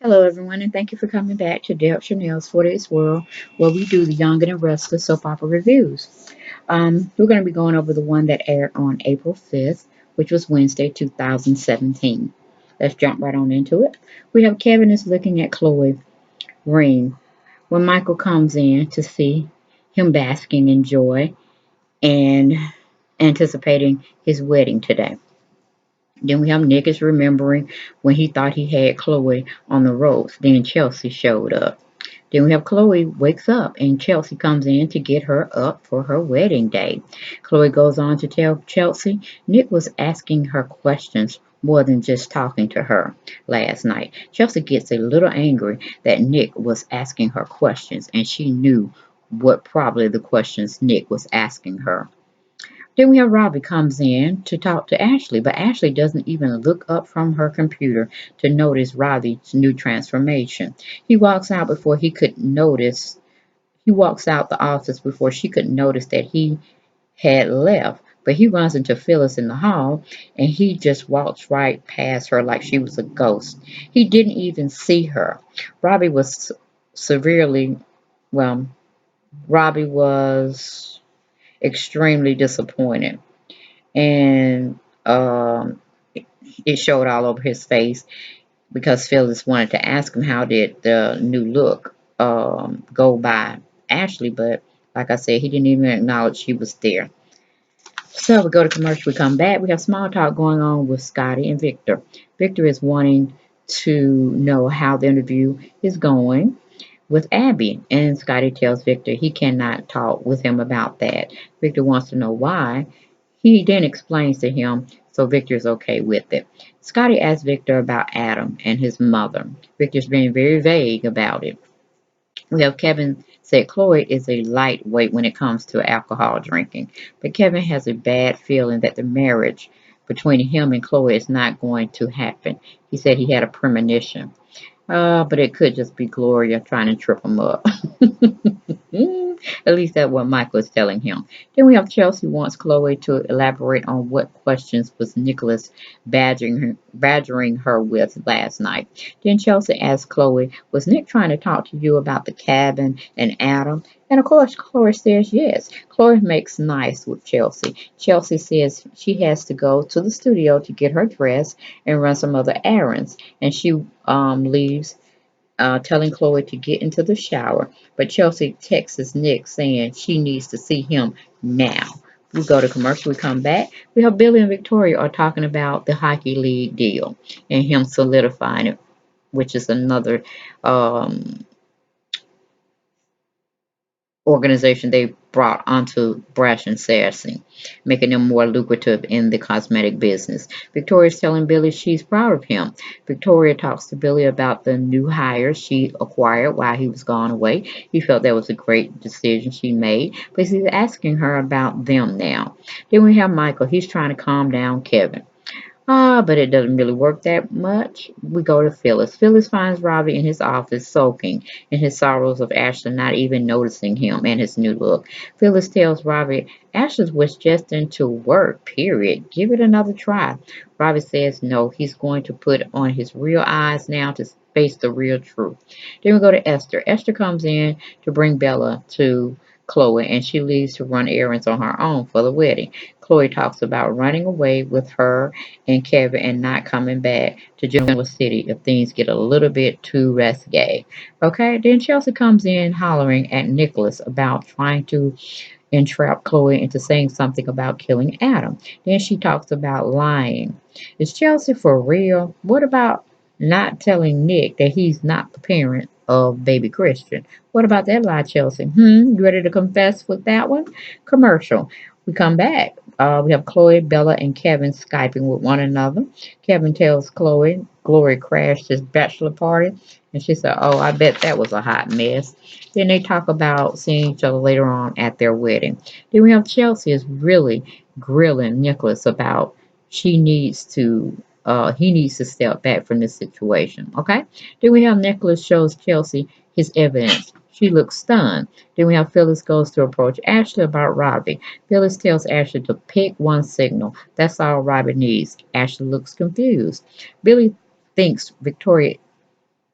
Hello, everyone, and thank you for coming back to Deb Chanel's For This World, where we do the Young and the Restless soap opera reviews. We're going to be going over the one that aired on April 5th, which was Wednesday, 2017. Let's jump right on into it. We have Kevin is looking at Chloe ring when Michael comes in to see him basking in joy and anticipating his wedding today. Then we have Nick is remembering when he thought he had Chloe on the ropes. Then Chelsea showed up. Then we have Chloe wakes up and Chelsea comes in to get her up for her wedding day. Chloe goes on to tell Chelsea Nick was asking her questions more than just talking to her last night. Chelsea gets a little angry that Nick was asking her questions and she knew what probably the questions Nick was asking her. Then we have Robbie comes in to talk to Ashley, but Ashley doesn't even look up from her computer to notice Robbie's new transformation. He walks out before he could notice. He walks out the office before she could notice that he had left. But he runs into Phyllis in the hall and he just walks right past her like she was a ghost. He didn't even see her. Robbie was severely, well, Robbie was extremely disappointed and it showed all over his face because Phyllis wanted to ask him how did the new look go by Ashley, but like I said, he didn't even acknowledge she was there. So we go to commercial, we come back, we have small talk going on with Scotty and Victor. Victor is wanting to know how the interview is going with Abby, and Scotty tells Victor he cannot talk with him about that. Victor wants to know why. He then explains to him, so Victor's okay with it. Scotty asks Victor about Adam and his mother. Victor's being very vague about it. We have Kevin said Chloe is a lightweight when it comes to alcohol drinking, but Kevin has a bad feeling that the marriage between him and Chloe is not going to happen. He said he had a premonition. But it could just be Gloria trying to trip him up. At least that's what Michael is telling him. Then we have Chelsea wants Chloe to elaborate on what questions was Nicholas badgering her with last night. Then Chelsea asks Chloe, was Nick trying to talk to you about the cabin and Adam? And of course, Chloe says yes. Chloe makes nice with Chelsea. Chelsea says she has to go to the studio to get her dress and run some other errands. And she leaves telling Chloe to get into the shower, but Chelsea texts Nick saying she needs to see him now. We go to commercial, we come back. We have Billy and Victoria are talking about the hockey league deal and him solidifying it, which is another um, organization they brought onto Brash and Sassy, making them more lucrative in the cosmetic business. Victoria's telling Billy she's proud of him. Victoria talks to Billy about the new hires she acquired while he was gone away. He felt that was a great decision she made, but he's asking her about them now. Then we have Michael. He's trying to calm down Kevin. But it doesn't really work that much. We go to Phyllis. Phyllis finds Robbie in his office sulking in his sorrows of Ashley not even noticing him and his new look. Phyllis tells Robbie Ashley was just into work, period. Give it another try. Robbie says no, he's going to put on his real eyes now to face the real truth. Then we go to Esther. Esther comes in to bring Bella to Chloe and she leaves to run errands on her own for the wedding. Chloe talks about running away with her and Kevin and not coming back to Jungle City if things get a little bit too risque. Okay, then Chelsea comes in hollering at Nicholas about trying to entrap Chloe into saying something about killing Adam. Then she talks about lying. Is Chelsea for real? What about not telling Nick that he's not the parent of baby Christian? What about that lie, Chelsea? You ready to confess with that one? Commercial. We come back. We have Chloe, Bella, and Kevin Skyping with one another. Kevin tells Chloe Glory crashed his bachelor party, and she said, "Oh, I bet that was a hot mess." Then they talk about seeing each other later on at their wedding. Then we have Chelsea is really grilling Nicholas about she needs to he needs to step back from this situation. Okay. Then we have Nicholas shows Chelsea his evidence. She looks stunned. Then we have Phyllis goes to approach Ashley about Robbie. Phyllis tells Ashley to pick one signal. That's all Robbie needs. Ashley looks confused. Billy thinks Victoria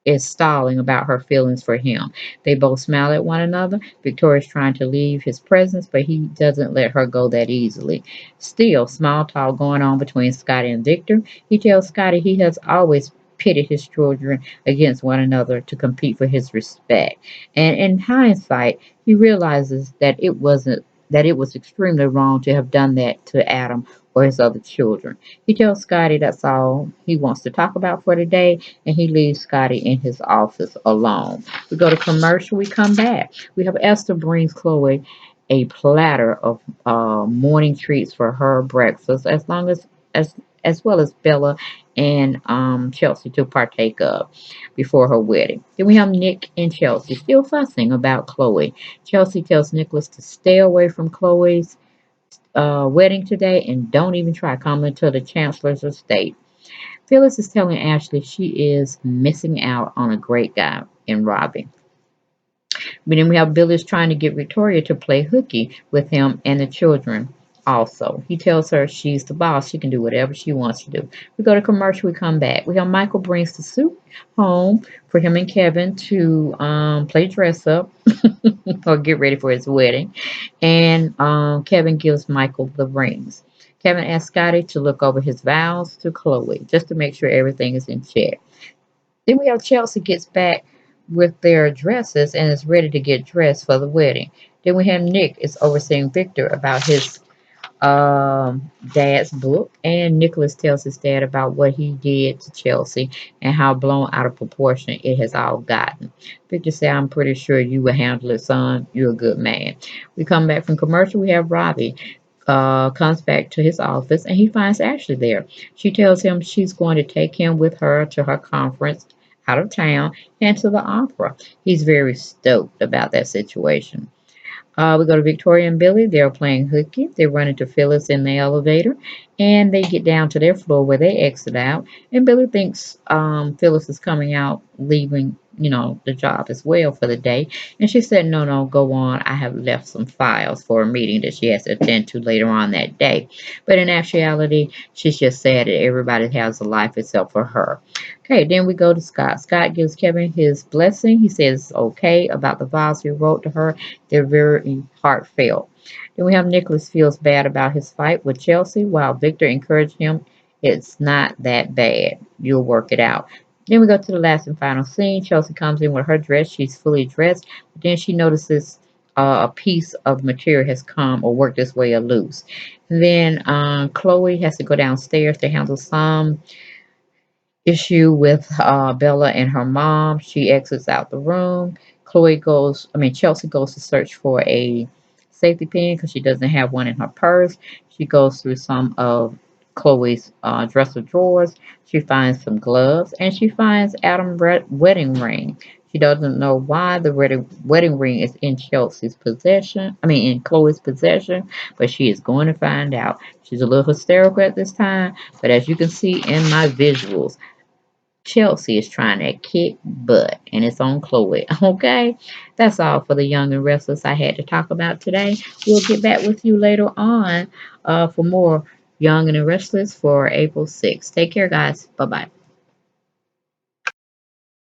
is stalling about her feelings for him. They both smile at one another. Victoria's trying to leave his presence, but he doesn't let her go that easily. Still, small talk going on between Scotty and Victor. He tells Scotty he has always pitted his children against one another to compete for his respect. And in hindsight, he realizes that it was extremely wrong to have done that to Adam or his other children. He tells Scotty that's all he wants to talk about for today, and he leaves Scotty in his office alone. We go to commercial, we come back. We have Esther brings Chloe a platter of morning treats for her breakfast, as as well as Bella and Chelsea to partake of before her wedding. Then we have Nick and Chelsea still fussing about Chloe. Chelsea tells Nicholas to stay away from Chloe's wedding today and don't even try coming to the chancellor's estate. Phyllis is telling Ashley she is missing out on a great guy in Robbie. But then we have Billy's trying to get Victoria to play hooky with him and the children also. He tells her she's the boss. She can do whatever she wants to do. We go to commercial. We come back. We have Michael brings the suit home for him and Kevin to play dress up or get ready for his wedding. And Kevin gives Michael the rings. Kevin asks Scotty to look over his vows to Chloe just to make sure everything is in check. Then we have Chelsea gets back with their dresses and is ready to get dressed for the wedding. Then we have Nick is overseeing Victor about his dad's book, and Nicholas tells his dad about what he did to Chelsea and how blown out of proportion it has all gotten. Victor said, I'm pretty sure you will handle it, son. You're a good man. We come back from commercial. We have Robbie comes back to his office and he finds Ashley there. She tells him she's going to take him with her to her conference out of town and to the opera. He's very stoked about that situation. We go to Victoria and Billy. They're playing hooky. They run into Phyllis in the elevator, and they get down to their floor where they exit out. And Billy thinks Phyllis is coming out, leaving, the job as well for the day. And she said, "No, no, go on. I have left some files for a meeting that she has to attend to later on that day." But in actuality, she's just sad that everybody has a life except for her. Okay, then we go to Scott. Scott gives Kevin his blessing. He says okay about the vows he wrote to her. They're very heartfelt. Then we have Nicholas feels bad about his fight with Chelsea, while Victor encouraged him, it's not that bad. You'll work it out. Then we go to the last and final scene. Chelsea comes in with her dress. She's fully dressed, but then she notices a piece of material has come or worked its way loose. And then Chloe has to go downstairs to handle some issue with Bella and her mom. She exits out the room. Chelsea goes to search for a safety pin because she doesn't have one in her purse. She goes through some of Chloe's dresser drawers. She finds some gloves and she finds Adam's wedding ring. She doesn't know why the wedding ring is in in Chloe's possession, but she is going to find out. She's a little hysterical at this time, but as you can see in my visuals, Chelsea is trying to kick butt, and it's on Chloe. Okay, that's all for the Young and Restless I had to talk about today. We'll get back with you later on for more Young and Restless for April 6th. Take care, guys. Bye bye.